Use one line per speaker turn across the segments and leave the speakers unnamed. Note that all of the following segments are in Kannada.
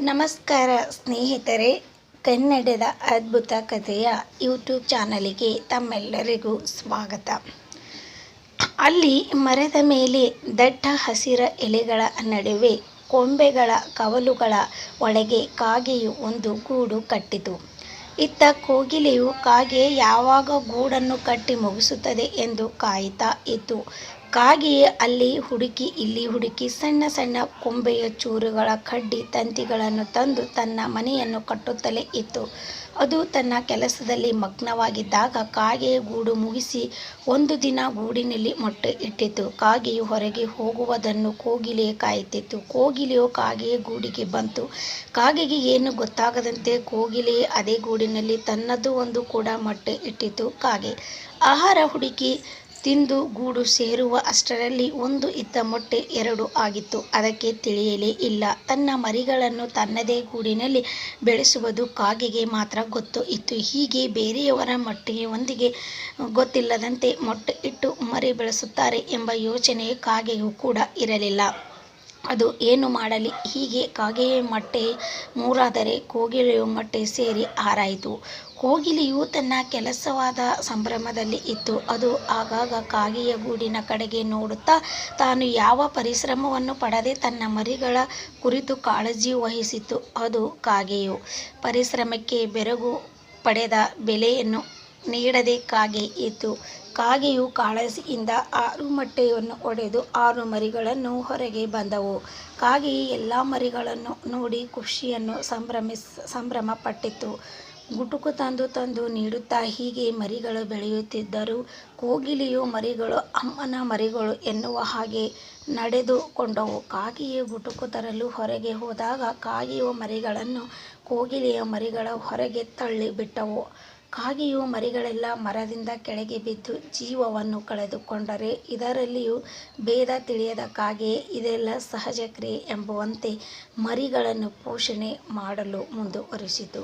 ನಮಸ್ಕಾರ ಸ್ನೇಹಿತರೆ, ಕನ್ನಡದ ಅದ್ಭುತ ಕಥೆಯ ಯೂಟ್ಯೂಬ್ ಚಾನಲಿಗೆ ತಮ್ಮೆಲ್ಲರಿಗೂ ಸ್ವಾಗತ. ಅಲ್ಲಿ ಮರದ ಮೇಲೆ ದಟ್ಟ ಹಸಿರ ಎಲೆಗಳ ನಡುವೆ ಕೊಂಬೆಗಳ ಕವಲುಗಳ ಒಳಗೆ ಕಾಗೆಯು ಒಂದು ಗೂಡು ಕಟ್ಟಿತು. ಇತ್ತ ಕೋಗಿಲೆಯು ಕಾಗೆ ಯಾವಾಗ ಗೂಡನ್ನು ಕಟ್ಟಿ ಮುಗಿಸುತ್ತದೆ ಎಂದು ಕಾಯುತ್ತಾ ಇತ್ತು. ಕಾಗೆಯೇ ಅಲ್ಲಿ ಹುಡುಕಿ ಇಲ್ಲಿ ಹುಡುಕಿ ಸಣ್ಣ ಸಣ್ಣ ಕೊಂಬೆಯ ಚೂರುಗಳ ಕಡ್ಡಿ ತಂತಿಗಳನ್ನು ತಂದು ತನ್ನ ಮನೆಯನ್ನು ಕಟ್ಟುತ್ತಲೇ ಇತ್ತು. ಅದು ತನ್ನ ಕೆಲಸದಲ್ಲಿ ಮಗ್ನವಾಗಿದ್ದಾಗ ಕಾಗೆಯ ಗೂಡು ಮುಗಿಸಿ ಒಂದು ದಿನ ಗೂಡಿನಲ್ಲಿ ಮೊಟ್ಟೆ ಇಟ್ಟಿತು. ಕಾಗೆಯು ಹೊರಗೆ ಹೋಗುವುದನ್ನು ಕೋಗಿಲೆ ಕಾಯುತ್ತಿತ್ತು. ಕೋಗಿಲೆಯು ಕಾಗೆಯ ಗೂಡಿಗೆ ಬಂತು. ಕಾಗೆಗೆ ಏನು ಗೊತ್ತಾಗದಂತೆ ಕೋಗಿಲೆಯೇ ಅದೇ ಗೂಡಿನಲ್ಲಿ ತನ್ನದು ಒಂದು ಕೂಡ ಮೊಟ್ಟೆ ಇಟ್ಟಿತು. ಕಾಗೆ ಆಹಾರ ಹುಡುಕಿ ತಿಂದು ಗೂಡು ಸೇರುವ ಅಷ್ಟರಲ್ಲಿ ಒಂದು ಇದ್ದ ಮೊಟ್ಟೆ ಎರಡು ಆಗಿತ್ತು. ಅದಕ್ಕೆ ತಿಳಿಯಲೇ ಇಲ್ಲ. ತನ್ನ ಮರಿಗಳನ್ನು ತನ್ನದೇ ಗೂಡಿನಲ್ಲಿ ಬೆಳೆಸುವುದು ಕಾಗೆಗೆ ಮಾತ್ರ ಗೊತ್ತು ಇತ್ತು. ಹೀಗೆ ಬೇರೆಯವರ ಮೊಟ್ಟೆಯೊಂದಿಗೆ ಗೊತ್ತಿಲ್ಲದಂತೆ ಮೊಟ್ಟೆ ಇಟ್ಟು ಮರಿ ಬೆಳೆಸುತ್ತಾರೆ ಎಂಬ ಯೋಚನೆ ಕಾಗೆಗೂ ಕೂಡ ಇರಲಿಲ್ಲ. ಅದು ಏನು ಮಾಡಲಿ? ಹೀಗೆ ಕಾಗೆಯ ಮೊಟ್ಟೆ ಮೂರಾದರೆ ಕೋಗಿಲೆಯ ಮೊಟ್ಟೆ ಸೇರಿ ಆರಾಯಿತು. ಕೋಗಿಲೆಯು ತನ್ನ ಕೆಲಸವಾದ ಸಂಭ್ರಮದಲ್ಲಿ ಇತ್ತು. ಅದು ಆಗಾಗ ಕಾಗೆಯ ಗೂಡಿನ ಕಡೆಗೆ ನೋಡುತ್ತಾ ತಾನು ಯಾವ ಪರಿಶ್ರಮವನ್ನು ಪಡದೆ ತನ್ನ ಮರಿಗಳ ಕುರಿತು ಕಾಳಜಿ ವಹಿಸಿತು. ಅದು ಕಾಗೆಯು ಪರಿಶ್ರಮಕ್ಕೆ ಬೆರಗು ಪಡೆದ ಬೆಲೆಯನ್ನು ನೀಡದೆ ಕಾಗೆ ಇತ್ತು. ಕಾಗೆಯು ಕಾಳಜಿಯಿಂದ 6 ಮೊಟ್ಟೆಯನ್ನು ಒಡೆದು 6 ಮರಿಗಳನ್ನು ಹೊರಗೆ ಬಂದವು. ಕಾಗೆಯು ಎಲ್ಲ ಮರಿಗಳನ್ನು ನೋಡಿ ಖುಷಿಯನ್ನು ಸಂಭ್ರಮ ಪಟ್ಟಿತು. ಗುಟುಕು ತಂದು ತಂದು ನೀಡುತ್ತಾ ಹೀಗೆ ಮರಿಗಳು ಬೆಳೆಯುತ್ತಿದ್ದರು. ಕೋಗಿಲೆಯು ಮರಿಗಳು ಅಮ್ಮನ ಮರಿಗಳು ಎನ್ನುವ ಹಾಗೆ ನಡೆದುಕೊಂಡವು. ಕಾಗೆಯು ಗುಟುಕು ತರಲು ಹೊರಗೆ ಹೋದಾಗ ಕಾಗೆಯ ಮರಿಗಳನ್ನು ಕೋಗಿಲೆಯ ಮರಿಗಳ ಹೊರಗೆ ತಳ್ಳಿ ಬಿಟ್ಟವು. ಕಾಗೆಯ ಮರಿಗಳೆಲ್ಲ ಮರದಿಂದ ಕೆಳಗೆ ಬಿದ್ದು ಜೀವವನ್ನು ಕಳೆದುಕೊಂಡರೆ ಇದರಲ್ಲಿಯೂ ಭೇದ ತಿಳಿಯದ ಕಾಗೆ ಇದೆಲ್ಲ ಸಹಜ ಕ್ರಿಯೆ ಎಂಬುವಂತೆ ಮರಿಗಳನ್ನು ಪೋಷಣೆ ಮಾಡಲು ಮುಂದುವರಿಸಿತು.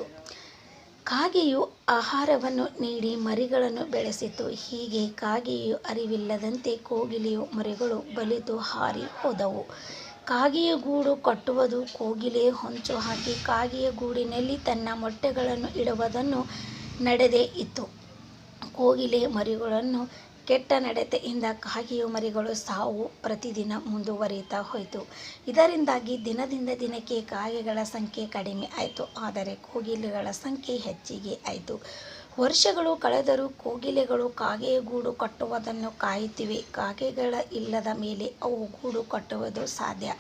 ಕಾಗೆಯು ಆಹಾರವನ್ನು ನೀಡಿ ಮರಿಗಳನ್ನು ಬೆಳೆಸಿತು. ಹೀಗೆ ಕಾಗೆಯು ಅರಿವಿಲ್ಲದಂತೆ ಕೋಗಿಲೆಯ ಮರಿಗಳು ಬಲಿತು ಹಾರಿ ಹೋದವು. ಕಾಗೆಯ ಗೂಡು ಕಟ್ಟುವುದು ಕೋಗಿಲೆ ಹೊಂಚು ಹಾಕಿ ಕಾಗೆಯ ಗೂಡಿನಲ್ಲಿ ತನ್ನ ಮೊಟ್ಟೆಗಳನ್ನು ಇಡುವುದನ್ನು ನಡೆದೇ ಇತ್ತು. ಕೋಗಿಲೆ ಮರಿಗಳನ್ನು ಕೆಟ್ಟ ನಡತೆಯಿಂದ ಕಾಗೆಯ ಮರಿಗಳು ಸಾವು ಪ್ರತಿದಿನ ಮುಂದುವರಿಯುತ್ತಾ ಹೋಯಿತು. ಇದರಿಂದಾಗಿ ದಿನದಿಂದ ದಿನಕ್ಕೆ ಕಾಗೆಗಳ ಸಂಖ್ಯೆ ಕಡಿಮೆ ಆಯಿತು. ಆದರೆ ಕೋಗಿಲೆಗಳ ಸಂಖ್ಯೆ ಹೆಚ್ಚಿಗೆ ಆಯಿತು. ವರ್ಷಗಳು ಕಳೆದರೂ ಕೋಗಿಲೆಗಳು ಕಾಗೆಯ ಗೂಡು ಕಟ್ಟುವುದನ್ನು ಕಾಯುತ್ತಿವೆ. ಕಾಗೆಗಳ ಇಲ್ಲದ ಮೇಲೆ ಅವು ಗೂಡು ಕಟ್ಟುವುದು ಸಾಧ್ಯ.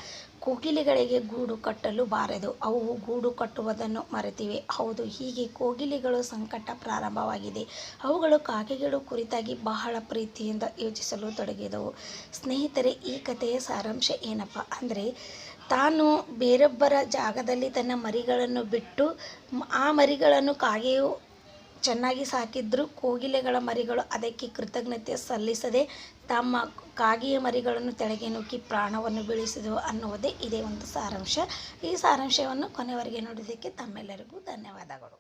ಕೋಗಿಲೆಗಳಿಗೆ ಗೂಡು ಕಟ್ಟಲು ಬಾರದು. ಅವು ಗೂಡು ಕಟ್ಟುವುದನ್ನು ಮರೆತಿವೆ. ಹೌದು, ಹೀಗೆ ಕೋಗಿಲೆಗಳು ಸಂಕಟ ಪ್ರಾರಂಭವಾಗಿದೆ. ಅವುಗಳು ಕಾಗೆಗಳ ಕುರಿತಾಗಿ ಬಹಳ ಪ್ರೀತಿಯಿಂದ ಯೋಚಿಸಲು ತೊಡಗಿದವು. ಸ್ನೇಹಿತರೆ, ಈ ಕಥೆಯ ಸಾರಾಂಶ ಏನಪ್ಪ ಅಂದರೆ, ತಾನು ಬೇರೊಬ್ಬರ ಜಾಗದಲ್ಲಿ ತನ್ನ ಮರಿಗಳನ್ನು ಬಿಟ್ಟು ಆ ಮರಿಗಳನ್ನು ಕಾಗೆಯು ಚೆನ್ನಾಗಿ ಸಾಕಿದ್ರು ಕೋಗಿಲೆಗಳ ಮರಿಗಳು ಅದಕ್ಕೆ ಕೃತಜ್ಞತೆ ಸಲ್ಲಿಸದೆ ತಮ್ಮ ಕಾಗೆಯ ಮರಿಗಳನ್ನು ತೆಳಗೆ ನೂಕಿ ಪ್ರಾಣವನ್ನು ಬೀಳಿಸಿದವು ಅನ್ನುವುದೇ ಇದೇ ಒಂದು ಸಾರಾಂಶ. ಈ ಸಾರಾಂಶವನ್ನು ಕೊನೆವರೆಗೆ ನೋಡಿದ್ದಕ್ಕೆ ತಮ್ಮೆಲ್ಲರಿಗೂ ಧನ್ಯವಾದಗಳು.